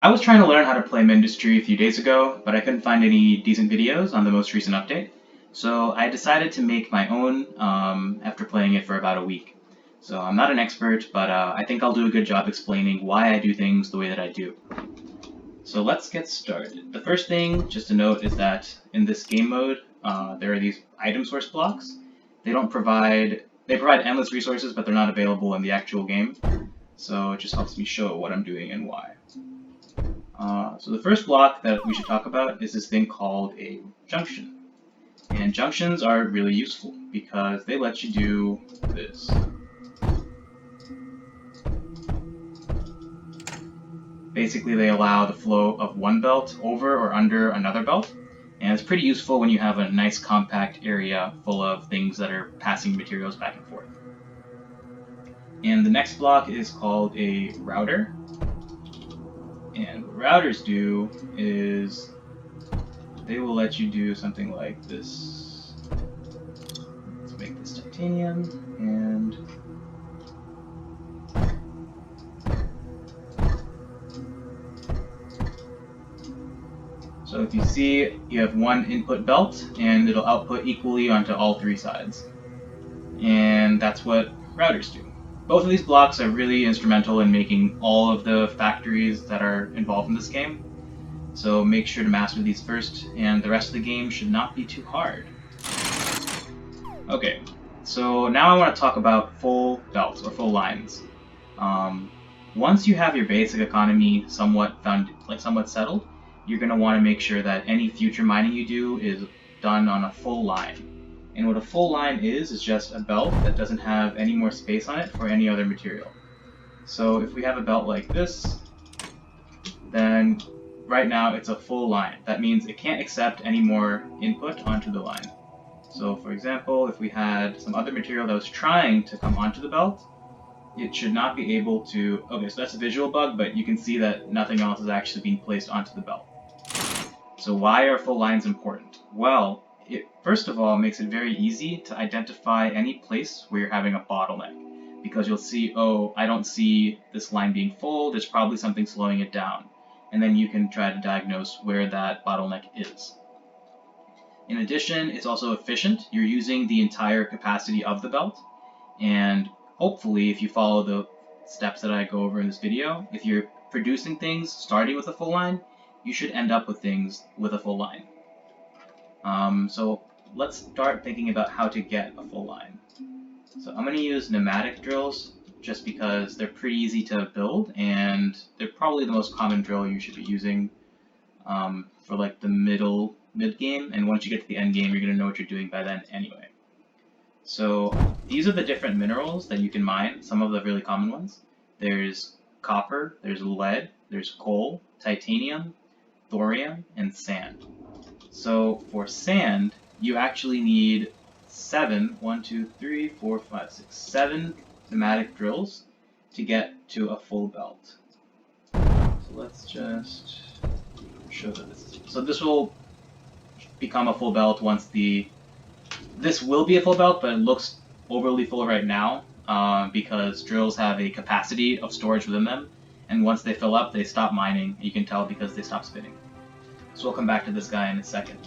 I was trying to learn how to play Mindustry a few days ago, but I couldn't find any decent videos on the most recent update. So I decided to make my own after playing it for about a week. So I'm not an expert, but I think I'll do a good job explaining why I do things the way that I do. So let's get started. The first thing, just to note, is that in this game mode, there are these item source blocks. They provide endless resources, but they're not available in the actual game. So it just helps me show what I'm doing and why. So the first block that we should talk about is this thing called a junction. And junctions are really useful because they let you do this. Basically, they allow the flow of one belt over or under another belt, and it's pretty useful when you have a nice compact area full of things that are passing materials back and forth. And the next block is called a router. And what routers do is they will let you do something like this. Let's make this titanium, and so if you see, you have one input belt, and it'll output equally onto all three sides. And that's what routers do. Both of these blocks are really instrumental in making all of the factories that are involved in this game. So make sure to master these first, and the rest of the game should not be too hard. Okay, so now I want to talk about full belts, or full lines. Once you have your basic economy somewhat settled, you're going to want to make sure that any future mining you do is done on a full line. And what a full line is just a belt that doesn't have any more space on it for any other material. So if we have a belt like this, then right now it's a full line. That means it can't accept any more input onto the line. So for example, if we had some other material that was trying to come onto the belt, it should not be able to... Okay, so that's a visual bug, but you can see that nothing else is actually being placed onto the belt. So why are full lines important? Well, it first of all makes it very easy to identify any place where you're having a bottleneck. Because you'll see, oh, I don't see this line being full, there's probably something slowing it down. And then you can try to diagnose where that bottleneck is. In addition, it's also efficient. You're using the entire capacity of the belt, and hopefully, if you follow the steps that I go over in this video, if you're producing things starting with a full line, you should end up with things with a full line. So let's start thinking about how to get a full line. So I'm going to use pneumatic drills just because they're pretty easy to build, and they're probably the most common drill you should be using for like the mid-game, and once you get to the end game, you're going to know what you're doing by then anyway. So these are the different minerals that you can mine, some of the really common ones. There's copper, there's lead, there's coal, titanium, thorium, and sand. So for sand, you actually need 7 pneumatic drills to get to a full belt. So let's just show this. So this will become a full belt once this will be a full belt, but it looks overly full right now because drills have a capacity of storage within them, and once they fill up, they stop mining. You can tell because they stop spinning. So we'll come back to this guy in a second.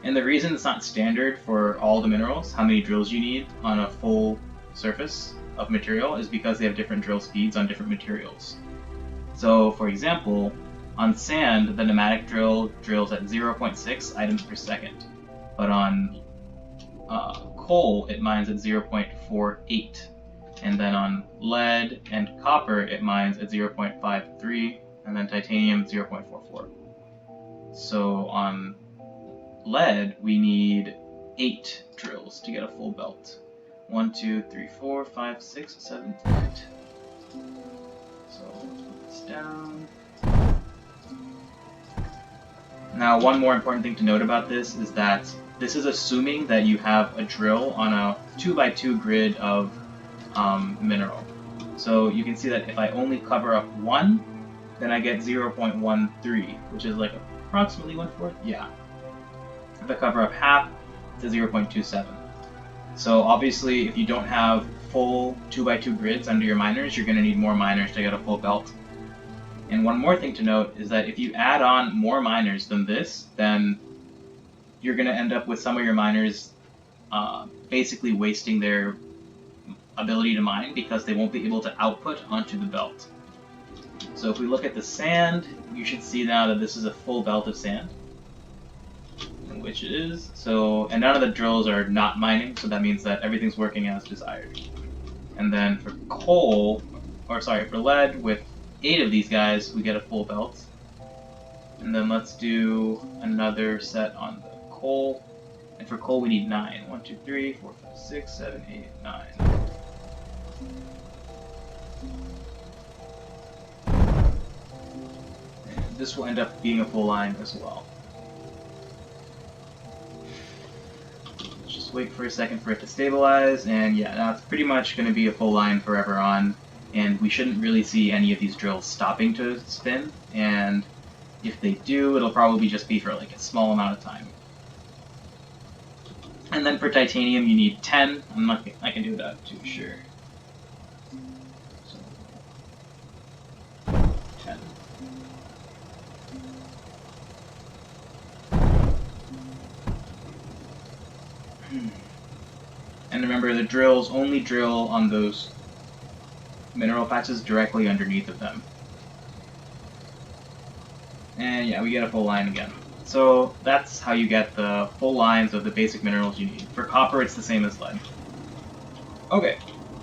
And the reason it's not standard for all the minerals, how many drills you need on a full surface of material, is because they have different drill speeds on different materials. So for example, on sand, the pneumatic drill drills at 0.6 items per second. But on coal, it mines at 0.48. And then on lead and copper, it mines at 0.53. And then titanium, 0.44. So on lead, we need 8 drills to get a full belt. 1, 2, 3, 4, 5, 6, 7, 8. So let's put this down. Now, one more important thing to note about this is that this is assuming that you have a drill on a 2x2 grid of mineral. So you can see that if I only cover up 1, then I get 0.13, which is like approximately 1/4. Yeah. If I cover up half, it's a 0.27. So obviously, if you don't have full 2x2 grids under your miners, you're going to need more miners to get a full belt. And one more thing to note is that if you add on more miners than this, then you're going to end up with some of your miners basically wasting their ability to mine because they won't be able to output onto the belt. So if we look at the sand, you should see now that this is a full belt of sand, which it is. So, and none of the drills are not mining, so that means that everything's working as desired. And then for coal, or sorry, for lead, with 8 of these guys, we get a full belt. And then let's do another set on the coal. And for coal, we need 9. 1, 2, 3, 4, 5, 6, 7, 8, 9. And this will end up being a full line as well. Let's just wait for a second for it to stabilize, and yeah, now it's pretty much going to be a full line forever on, and we shouldn't really see any of these drills stopping to spin, and if they do, it'll probably just be for like a small amount of time. And then for titanium, you need 10. I can do that too, sure. So, 10. And remember, the drills only drill on those mineral patches directly underneath of them. And yeah, we get a full line again. So that's how you get the full lines of the basic minerals you need. For copper, it's the same as lead. Okay,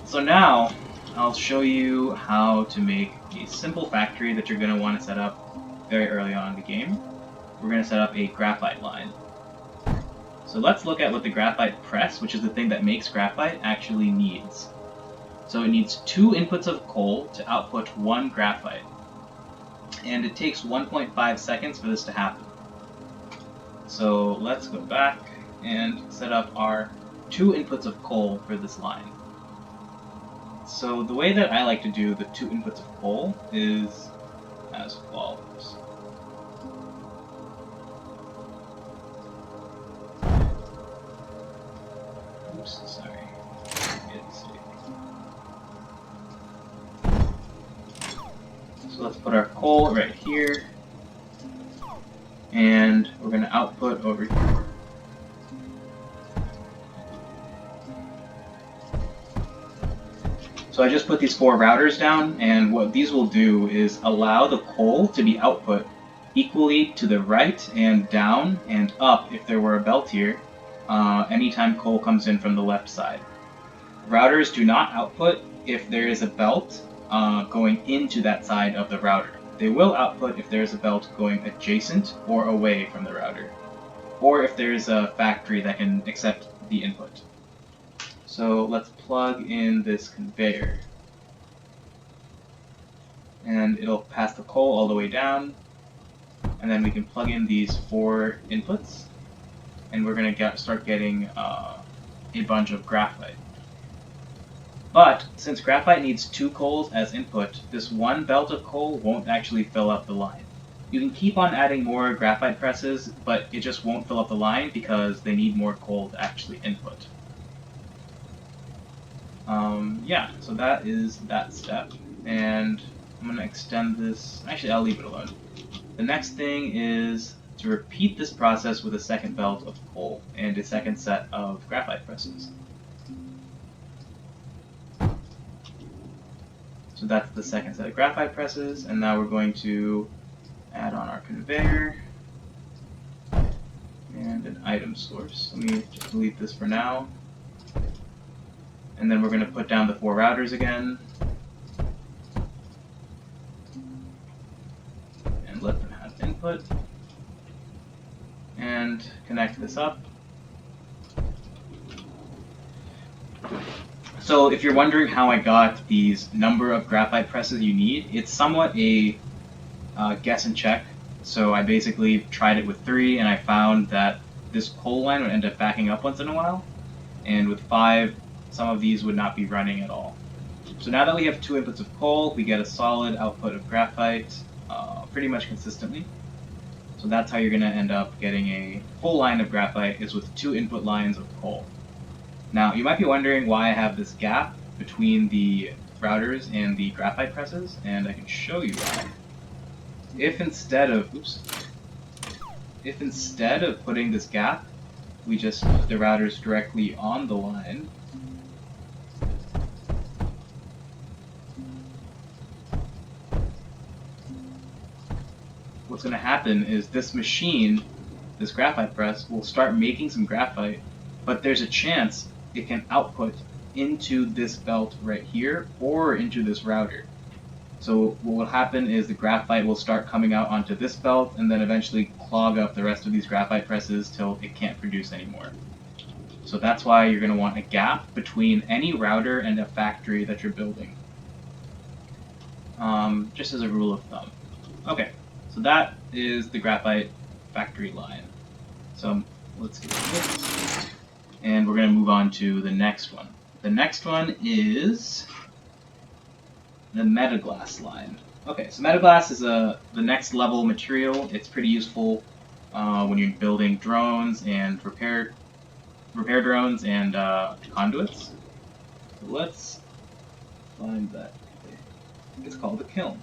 so now I'll show you how to make a simple factory that you're going to want to set up very early on in the game. We're going to set up a graphite line. So let's look at what the graphite press, which is the thing that makes graphite, actually needs. So it needs 2 inputs of coal to output 1 graphite. And it takes 1.5 seconds for this to happen. So let's go back and set up our 2 inputs of coal for this line. So the way that I like to do the 2 inputs of coal is as follows. Oops, sorry. So let's put our coal right here, and we're going to output over here. So I just put these 4 routers down, and what these will do is allow the coal to be output equally to the right and down and up if there were a belt here, anytime coal comes in from the left side. Routers do not output if there is a belt going into that side of the router. They will output if there is a belt going adjacent or away from the router, or if there is a factory that can accept the input. So let's plug in this conveyor, and it'll pass the coal all the way down, and then we can plug in these 4 inputs, and we're going to start getting a bunch of graphite. But since graphite needs 2 coals as input, this 1 belt of coal won't actually fill up the line. You can keep on adding more graphite presses, but it just won't fill up the line because they need more coal to actually input. Yeah, so that is that step, and I'm going to extend this. Actually, I'll leave it alone. The next thing is to repeat this process with a second belt of coal and a second set of graphite presses. So that's the second set of graphite presses, and now we're going to add on our conveyor and an item source. Let me just delete this for now. And then we're going to put down the 4 routers again and let them have input and connect this up. So if you're wondering how I got these number of graphite presses you need, it's somewhat a guess and check. So I basically tried it with 3, and I found that this coal line would end up backing up once in a while, and with 5, some of these would not be running at all. So now that we have 2 inputs of coal, we get a solid output of graphite pretty much consistently. So that's how you're going to end up getting a full line of graphite, is with 2 input lines of coal. Now, you might be wondering why I have this gap between the routers and the graphite presses, and I can show you why. if instead of putting this gap, we just put the routers directly on the line, what's going to happen is this machine, this graphite press, will start making some graphite, but there's a chance it can output into this belt right here or into this router. So what will happen is the graphite will start coming out onto this belt and then eventually clog up the rest of these graphite presses till it can't produce anymore. So that's why you're going to want a gap between any router and a factory that you're building. Just as a rule of thumb. Okay, so that is the graphite factory line. So let's get this. And we're going to move on to the next one. The next one is the metaglass line. Okay, so metaglass is the next level material. It's pretty useful when you're building drones and repair drones and conduits. So let's find that. It's called the kiln.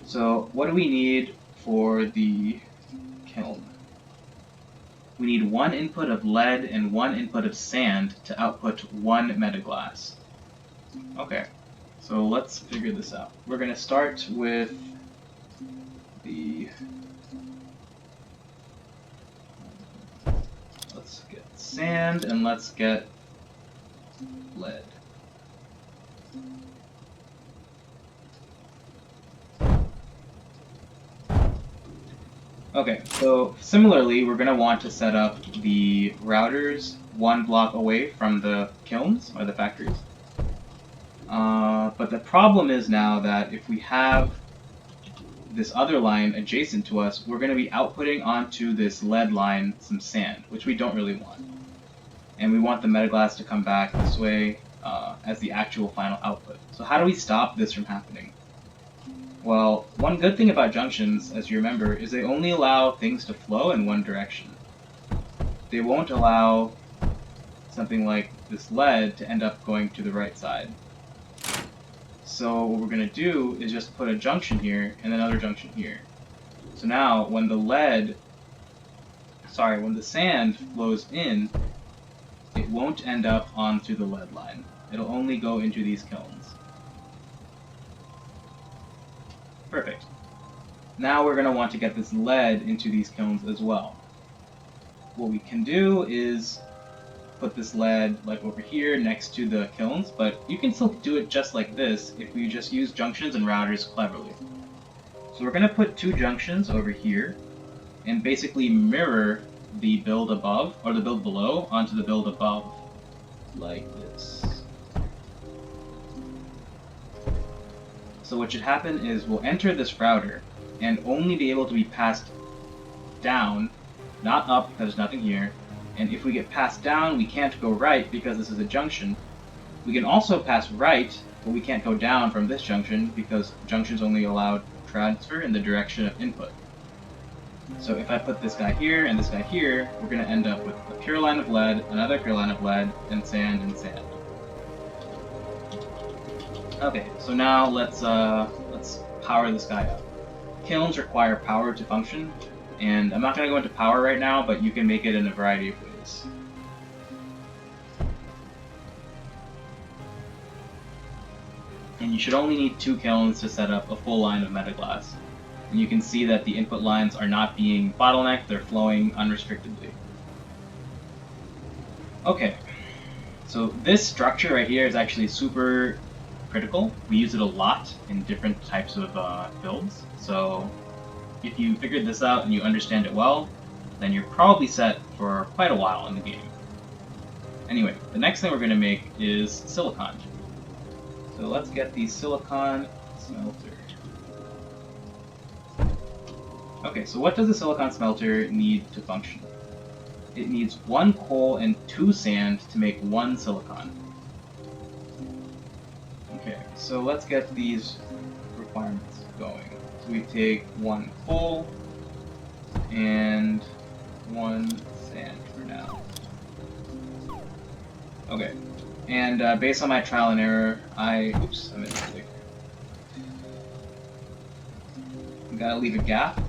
So what do we need for the kiln? We need one input of lead and one input of sand to output one metaglass. Okay. So let's figure this out. We're going to start with the... Let's get sand and let's get lead. Okay, so similarly, we're going to want to set up the routers one block away from the kilns, or the factories. But the problem is now that if we have this other line adjacent to us, we're going to be outputting onto this lead line some sand, which we don't really want. And we want the metaglass to come back this way as the actual final output. So how do we stop this from happening? Well, one good thing about junctions, as you remember, is they only allow things to flow in one direction. They won't allow something like this lead to end up going to the right side. So what we're going to do is just put a junction here and another junction here. So now when the sand flows in, it won't end up onto the lead line. It'll only go into these kilns. Perfect. Now we're going to want to get this lead into these kilns as well. What we can do is put this lead like over here next to the kilns, but you can still do it just like this if we just use junctions and routers cleverly. So we're going to put two junctions over here and basically mirror the build above, or the build below, onto the build above, like this. So what should happen is we'll enter this router and only be able to be passed down, not up because there's nothing here. And if we get passed down, we can't go right because this is a junction. We can also pass right, but we can't go down from this junction because junctions only allow transfer in the direction of input. So if I put this guy here and this guy here, we're going to end up with a pure line of lead, another pure line of lead, and sand and sand. Okay, so now let's power this guy up. Kilns require power to function, and I'm not going to go into power right now, but you can make it in a variety of ways. And you should only need 2 kilns to set up a full line of metaglass. And you can see that the input lines are not being bottlenecked, they're flowing unrestrictedly. Okay, so this structure right here is actually super critical. We use it a lot in different types of builds, so if you figured this out and you understand it well, then you're probably set for quite a while in the game. Anyway, the next thing we're going to make is silicon. So let's get the silicon smelter. Okay, so what does the silicon smelter need to function? It needs 1 coal and 2 sand to make 1 silicon. Okay, so let's get these requirements going. So we take 1 coal and 1 sand for now. Okay, and based on my trial and error, I'm in mistake. gotta leave a gap.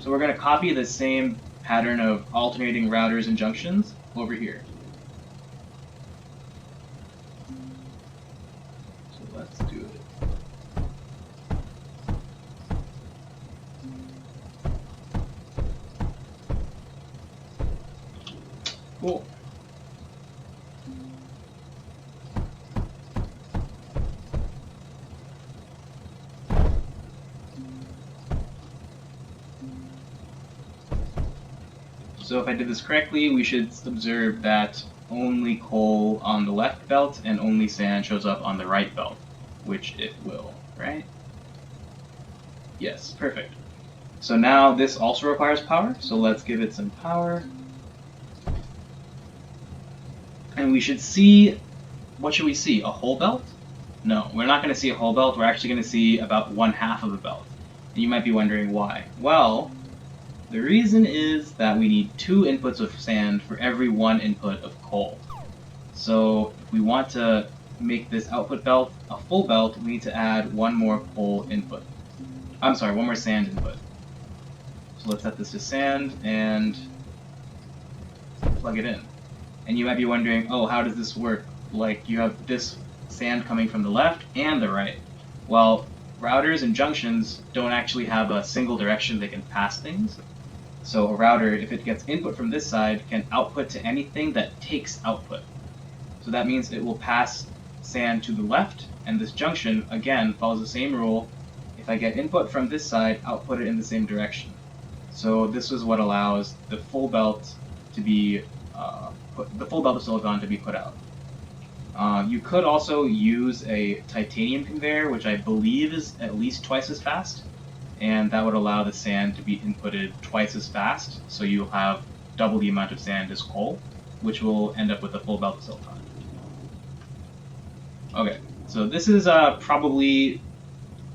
So we're going to copy the same pattern of alternating routers and junctions over here. So let's do it. Cool. So if I did this correctly, we should observe that only coal on the left belt and only sand shows up on the right belt, which it will, right? Yes, perfect. So now this also requires power, so let's give it some power. And we should see, what should we see, a whole belt? No, we're not going to see a whole belt, we're actually going to see about 1/2 of a belt. And you might be wondering why. Well, the reason is that we need 2 inputs of sand for every 1 input of coal. So if we want to make this output belt a full belt, we need to add 1 more coal input. I'm sorry, 1 more sand input. So let's set this to sand and plug it in. And you might be wondering, oh, how does this work? Like, you have this sand coming from the left and the right. Well, routers and junctions don't actually have a single direction they can pass things. So a router, if it gets input from this side, can output to anything that takes output. So that means it will pass sand to the left, and this junction, again, follows the same rule. If I get input from this side, output it in the same direction. So this is what allows the full belt to be the full belt of silicon to be put out. You could also use a titanium conveyor, which I believe is at least twice as fast, and that would allow the sand to be inputted twice as fast, so you'll have double the amount of sand as coal, which will end up with a full belt of silicon. Okay, so this is probably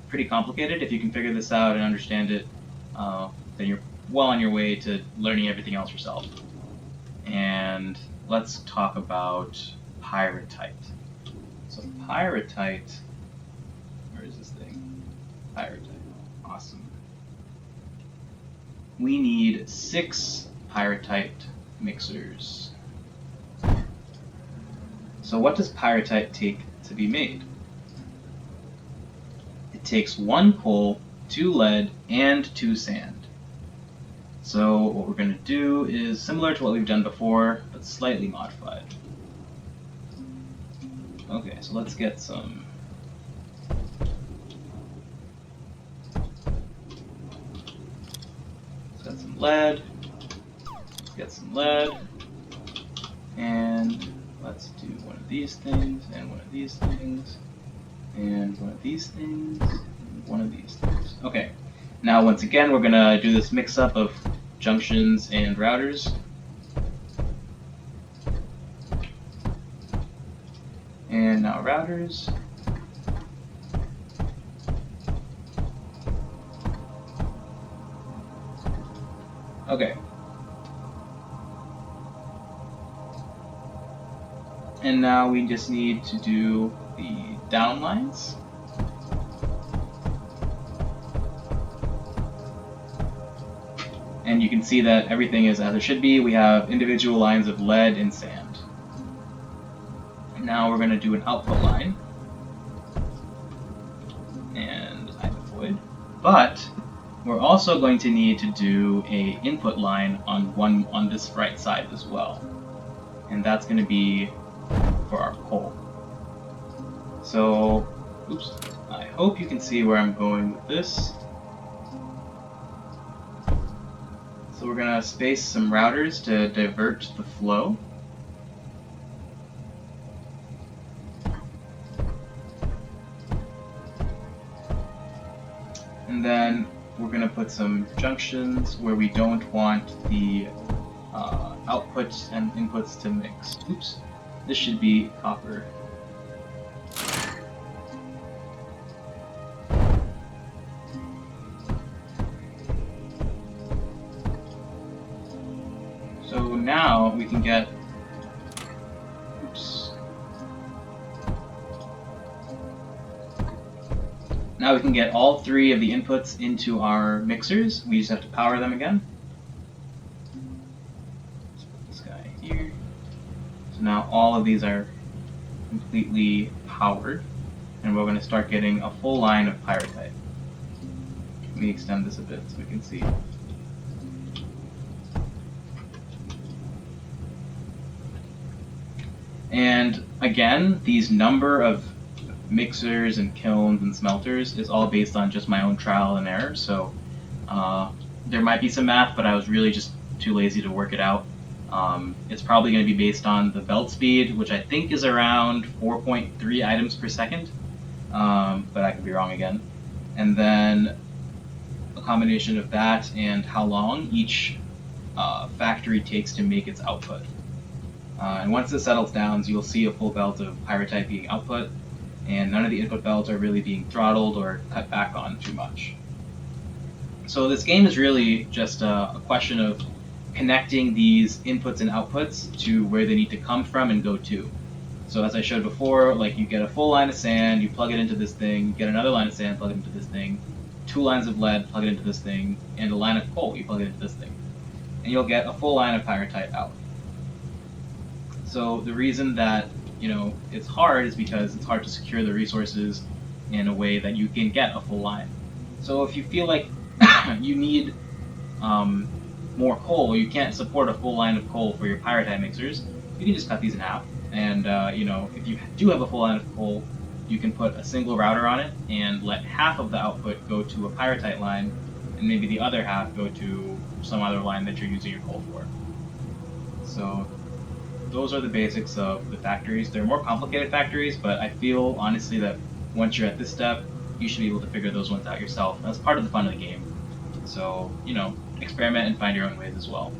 pretty complicated. If you can figure this out and understand it, then you're well on your way to learning everything else yourself. And let's talk about pyrrhotite. So pyrrhotite, where is this thing? Pyrrhotite, awesome. We need 6 pyrrhotite mixers. So what does pyrrhotite take to be made? It takes 1 coal, 2 lead, and 2 sand. So what we're going to do is similar to what we've done before, but slightly modified. Okay, so let's get some. Let's get some lead. Let's get some lead. And let's do one of these things, and one of these things, and one of these things, and one of these things. Okay, now once again we're going to do this mix-up of junctions and routers. And now routers. Okay. And now we just need to do the downlines. And you can see that everything is as it should be. We have individual lines of lead and sand. And now we're going to do an output line. And I void. But we're also going to need to do a input line on this right side as well. And that's going to be for our coal. So, oops, I hope you can see where I'm going with this. So we're going to space some routers to divert the flow. And then we're going to put some junctions where we don't want the outputs and inputs to mix. Oops, this should be copper. So now we can get Oops. Now we can get all 3 of the inputs into our mixers. We just have to power them again. Let's put this guy here. So now all of these are completely powered, and we're going to start getting a full line of pyrite. Let me extend this a bit so we can see. And again, these number of mixers and kilns and smelters is all based on just my own trial and error. So there might be some math, but I was really just too lazy to work it out. It's probably going to be based on the belt speed, which I think is around 4.3 items per second, but I could be wrong again. And then a combination of that and how long each factory takes to make its output. And once it settles down, you'll see a full belt of pyrite being output, and none of the input belts are really being throttled or cut back on too much. So this game is really just a question of connecting these inputs and outputs to where they need to come from and go to. So as I showed before, like you get a full line of sand, you plug it into this thing, you get another line of sand, plug it into this thing, 2 lines of lead, plug it into this thing, and a line of coal, you plug it into this thing. And you'll get a full line of pyrite out. So the reason that it's hard is because it's hard to secure the resources in a way that you can get a full line. So if you feel like you need more coal, you can't support a full line of coal for your pyrite mixers, you can just cut these in half. And if you do have a full line of coal, you can put a single router on it and let half of the output go to a pyrite line, and maybe the other half go to some other line that you're using your coal for. So those are the basics of the factories. They're more complicated factories, but I feel honestly that once you're at this step, you should be able to figure those ones out yourself. That's part of the fun of the game. So, experiment and find your own ways as well.